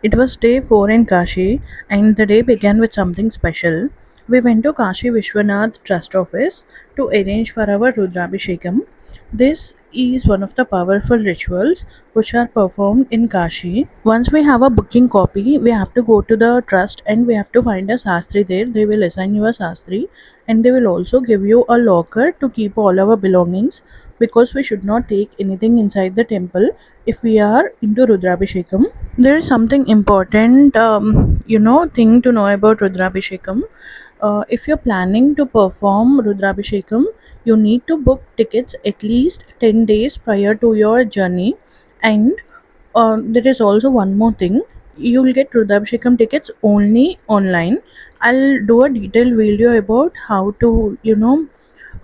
It was day 4 in Kashi, and the day began with something special. We went to Kashi Vishwanath Trust office to arrange for our Rudrabhishekam. This is one of the powerful rituals which are performed in Kashi. Once we have a booking copy, we have to go to the trust and we have to find a Sastri there. They will assign you a Sastri and they will also give you a locker to keep all our belongings because we should not take anything inside the temple if we are into Rudrabhishekam. There is something important, thing to know about Rudrabhishekam. If you're planning to perform Rudrabhishekam, you need to book tickets at least 10 days prior to your journey. And there is also one more thing. You'll get Rudrabhishekam tickets only online. I'll do a detailed video about how to,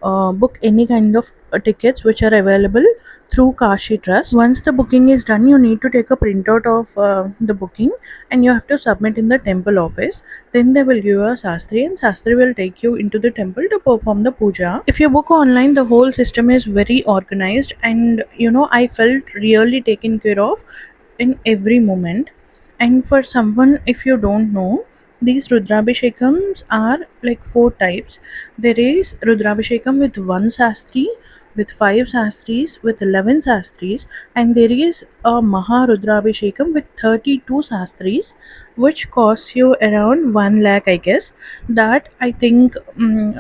book any kind of tickets which are available through Kashi Trust. Once the booking is done, you need to take a printout of the booking and you have to submit in the temple office. Then they will give you a Sastri and Sastri will take you into the temple to perform the puja. If you book online, the whole system is very organized and I felt really taken care of in every moment. And for someone, if you don't know, these Rudrabhishekams are like four types. There is Rudrabhishekam with one Sastri, with five Sastris, with 11 Sastris, and there is a Maha Rudrabhishekam with 32 Sastris, which costs you around 1 lakh, I guess. That I think,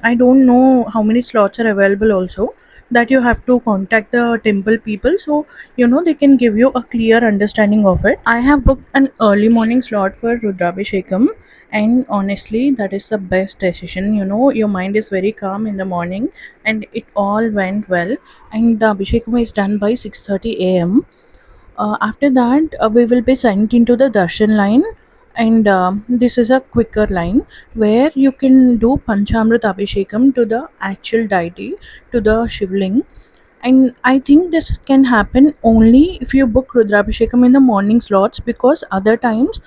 I don't know how many slots are available also. That you have to contact the temple people so they can give you a clear understanding of it. I have booked an early morning slot for Rudrabhishekam, and honestly, that is the best decision. Your mind is very calm in the morning, and it all went well. And the Abhishekam is done by 6:30 a.m. After that, we will be sent into the darshan line, and this is a quicker line where you can do Panchamrit Abhishekam to the actual deity, to the Shivling. And I think this can happen only if you book Rudrabhishekam in the morning slots, because other times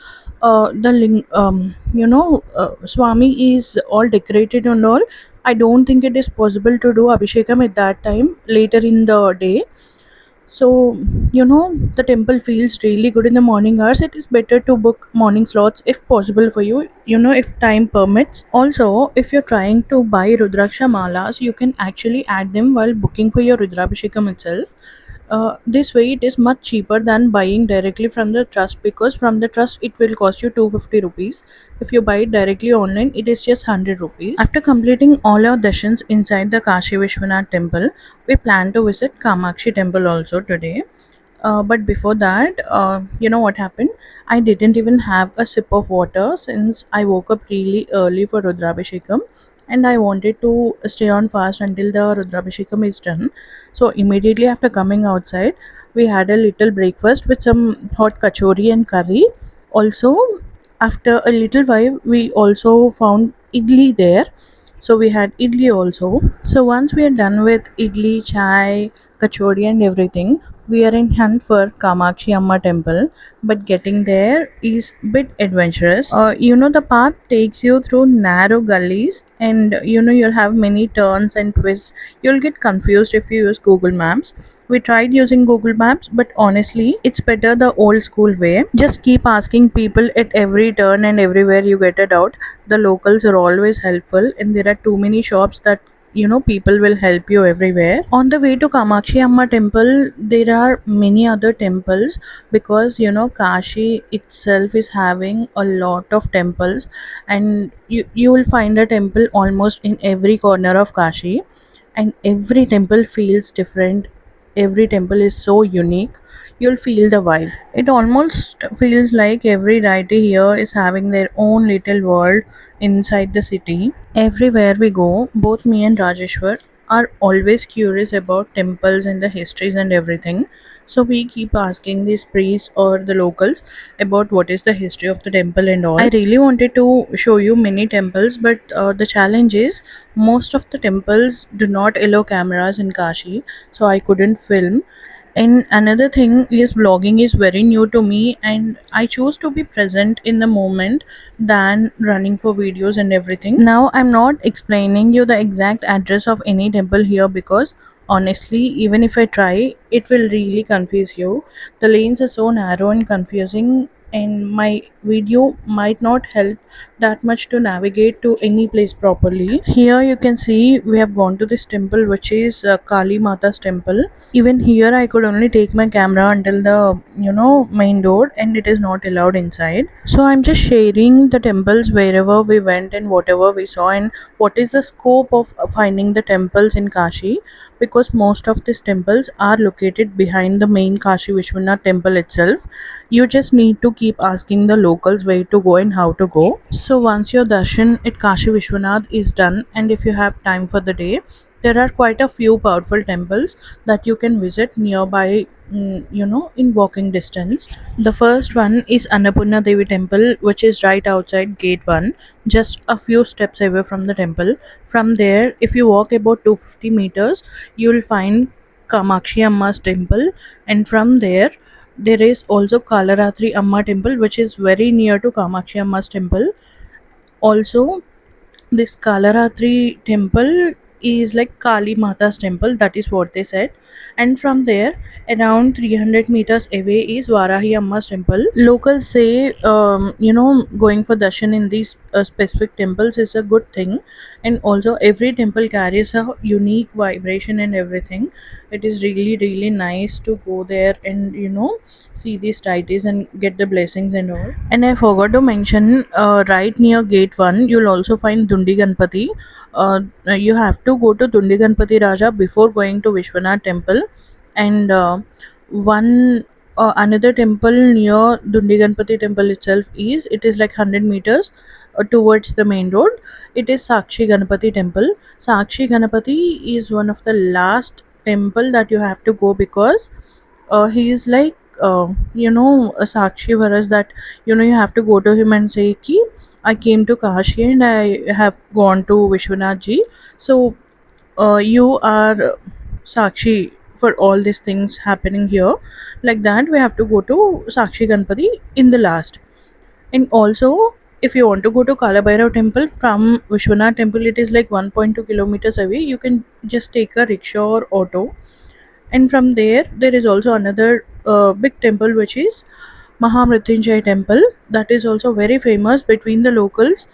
Swami is all decorated and all. I don't think it is possible to do Abhishekam at that time later in the day. So, the temple feels really good in the morning hours. It is better to book morning slots if possible for you, if time permits. Also, if you're trying to buy Rudraksha malas, you can actually add them while booking for your Rudrabhishekam itself. This way, it is much cheaper than buying directly from the trust, because from the trust it will cost you 250 rupees. If you buy it directly online, it is just 100 rupees. After completing all our darshans inside the Kashi Vishwanath temple, we plan to visit Kamakshi temple also today. But before that, you know what happened? I didn't even have a sip of water since I woke up really early for Rudrabhishekam, and I wanted to stay on fast until the Rudrabhishekam is done. So immediately after coming outside, we had a little breakfast with some hot kachori and curry. Also, after a little while, we also found idli there. So we had idli also. So once we are done with idli, chai, kachori and everything, we are in hunt for Kamakshi Amma temple, but getting there is bit adventurous. The path takes you through narrow gullies, and you'll have many turns and twists. You'll get confused if you use Google Maps. We tried using Google Maps, but honestly, it's better the old school way. Just keep asking people at every turn, and everywhere you get a doubt. The locals are always helpful, and there are too many shops that people will help you everywhere. On the way to Kamakshi Amma temple, there are many other temples, because Kashi itself is having a lot of temples, and you will find a temple almost in every corner of Kashi, and every temple feels different. Every temple is so unique. You'll feel the vibe. It almost feels like every deity here is having their own little world inside the city. Everywhere we go, both me and Rajeshwar are always curious about temples and the histories and everything. So we keep asking these priests or the locals about what is the history of the temple and all. I really wanted to show you many temples, but the challenge is most of the temples do not allow cameras in Kashi, so I couldn't film. And another thing is, vlogging is very new to me, and I choose to be present in the moment than running for videos and everything. Now, I'm not explaining you the exact address of any temple here, because honestly, even if I try, it will really confuse you. The lanes are so narrow and confusing. and my video might not help that much to navigate to any place properly. Here you can see we have gone to this temple, which is Kali Mata's temple. Even here I could only take my camera until the main door, and it is not allowed inside. So I'm just sharing the temples wherever we went and whatever we saw, and what is the scope of finding the temples in Kashi, because most of these temples are located behind the main Kashi Vishwanath temple itself. You just need to keep asking the locals where to go and how to go. So once your darshan at Kashi Vishwanath is done, and if you have time for the day, there are quite a few powerful temples that you can visit nearby, in walking distance. The first one is Annapurna Devi temple, which is right outside gate 1, just a few steps away from the temple. From there, if you walk about 250 meters, you will find Kamakshi Amma's temple, and from there is also Kalaratri Amma temple, which is very near to Kamakshi Amma's temple. Also, this Kalaratri temple is like Kali Mata's temple, that is what they said. And from there, around 300 meters away is Varahi Amma's temple. Locals say, going for darshan in these specific temples is a good thing. And also, every temple carries a unique vibration and everything. It is really, really nice to go there and, see these deities and get the blessings and all. And I forgot to mention, right near gate 1, you'll also find Dundi Ganpati. You have to go to Dundi Ganpati Raja before going to Vishwanath temple. And one another temple near Dundi Ganpati temple itself is like 100 meters towards the main road. It is Sakshi Ganapati temple. Sakshi Ganapati is one of the last temple that you have to go, because he is like a Sakshi for us, that you have to go to him and say ki I came to Kashi and I have gone to Vishwanath ji. So you are Sakshi for all these things happening here. Like that, we have to go to Sakshi Ganpati in the last. And also, if you want to go to Kalabhairav temple from Vishwanath temple, it is like 1.2 kilometers away. You can just take a rickshaw or auto. And from there is also another big temple, which is Mahamrityunjay temple, that is also very famous between the locals.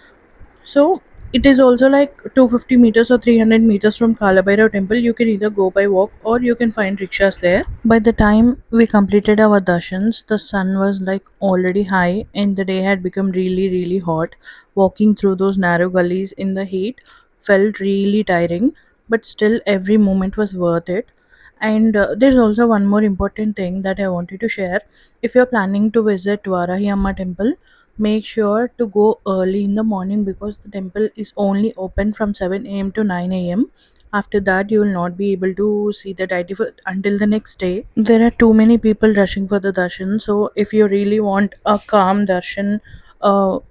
So it is also like 250 meters or 300 meters from Kalabhairav temple. You can either go by walk or you can find rickshaws there. By the time we completed our darshans, the sun was like already high and the day had become really, really hot. Walking through those narrow gullies in the heat felt really tiring, but still every moment was worth it. And there's also one more important thing that I wanted to share. If you're planning to visit Varahi Amma temple, make sure to go early in the morning, because the temple is only open from 7 a.m. to 9 a.m. After that, you will not be able to see the deity until the next day. There are too many people rushing for the darshan, so if you really want a calm darshan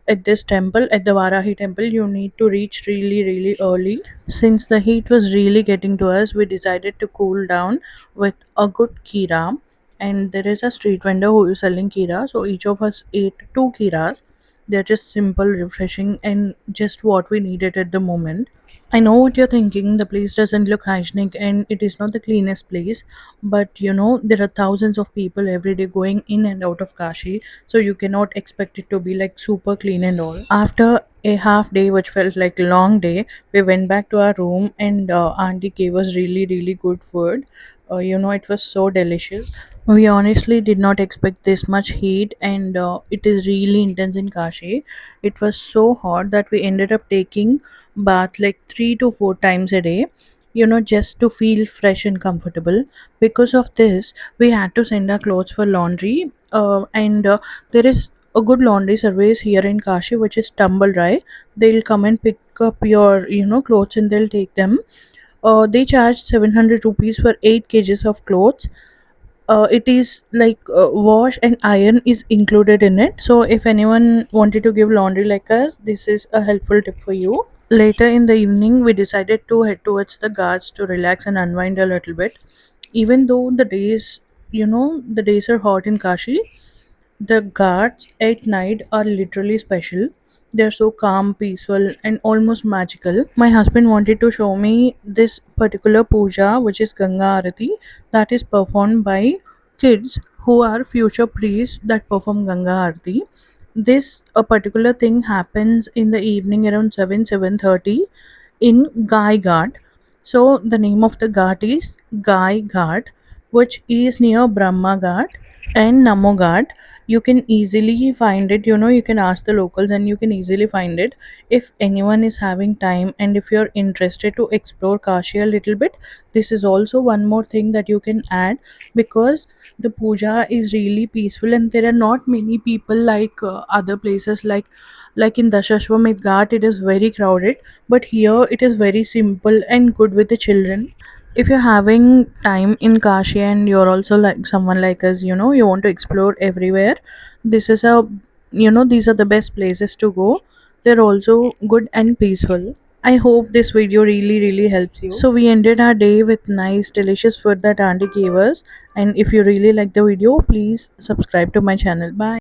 at this temple, at the Varahi temple, you need to reach really, really early. Since the heat was really getting to us, we decided to cool down with a good kira. And there is a street vendor who is selling kira, so each of us ate two kiras. They're just simple, refreshing, and just what we needed at the moment. I know what you're thinking. The place doesn't look hygienic and it is not the cleanest place, but there are thousands of people every day going in and out of Kashi, so you cannot expect it to be like super clean and all. After a half day, which felt like a long day, we went back to our room, and Auntie gave us really, really good food. It was so delicious. We honestly did not expect this much heat, and it is really intense in Kashi. It was so hot that we ended up taking bath like 3 to 4 times a day, just to feel fresh and comfortable. Because of this, we had to send our clothes for laundry, and there is a good laundry service here in Kashi, which is Tumble Dry. They'll come and pick up your clothes and they'll take them. They charge 700 rupees for 8 kgs of clothes. It is like wash and iron is included in it, so if anyone wanted to give laundry like us, this is a helpful tip for you. Later in the evening, we decided to head towards the ghats to relax and unwind a little bit. Even though the days are hot in Kashi, the ghats at night are literally special. They're so calm, peaceful, and almost magical. My husband wanted to show me this particular puja, which is Ganga Arati, that is performed by kids who are future priests that perform Ganga Aarti. This a particular thing happens in the evening around 7:30 in Gai Ghat. So the name of the ghat is Gai Ghat, which is near Brahma Ghat and Namo Ghat. You can easily find it. You can ask the locals and you can easily find it if anyone is having time, and if you're interested to explore Kashi a little bit. This is also one more thing that you can add, because the puja is really peaceful and there are not many people like other places, like in Dashashwamedh Ghat it is very crowded, but here it is very simple and good with the children. If you're having time in Kashi and you're also like someone like us, you want to explore everywhere, this is a these are the best places to go. They're also good and peaceful. I hope this video really really helps you. So we ended our day with nice delicious food that auntie gave us, and if you really like the video, please subscribe to my channel. Bye.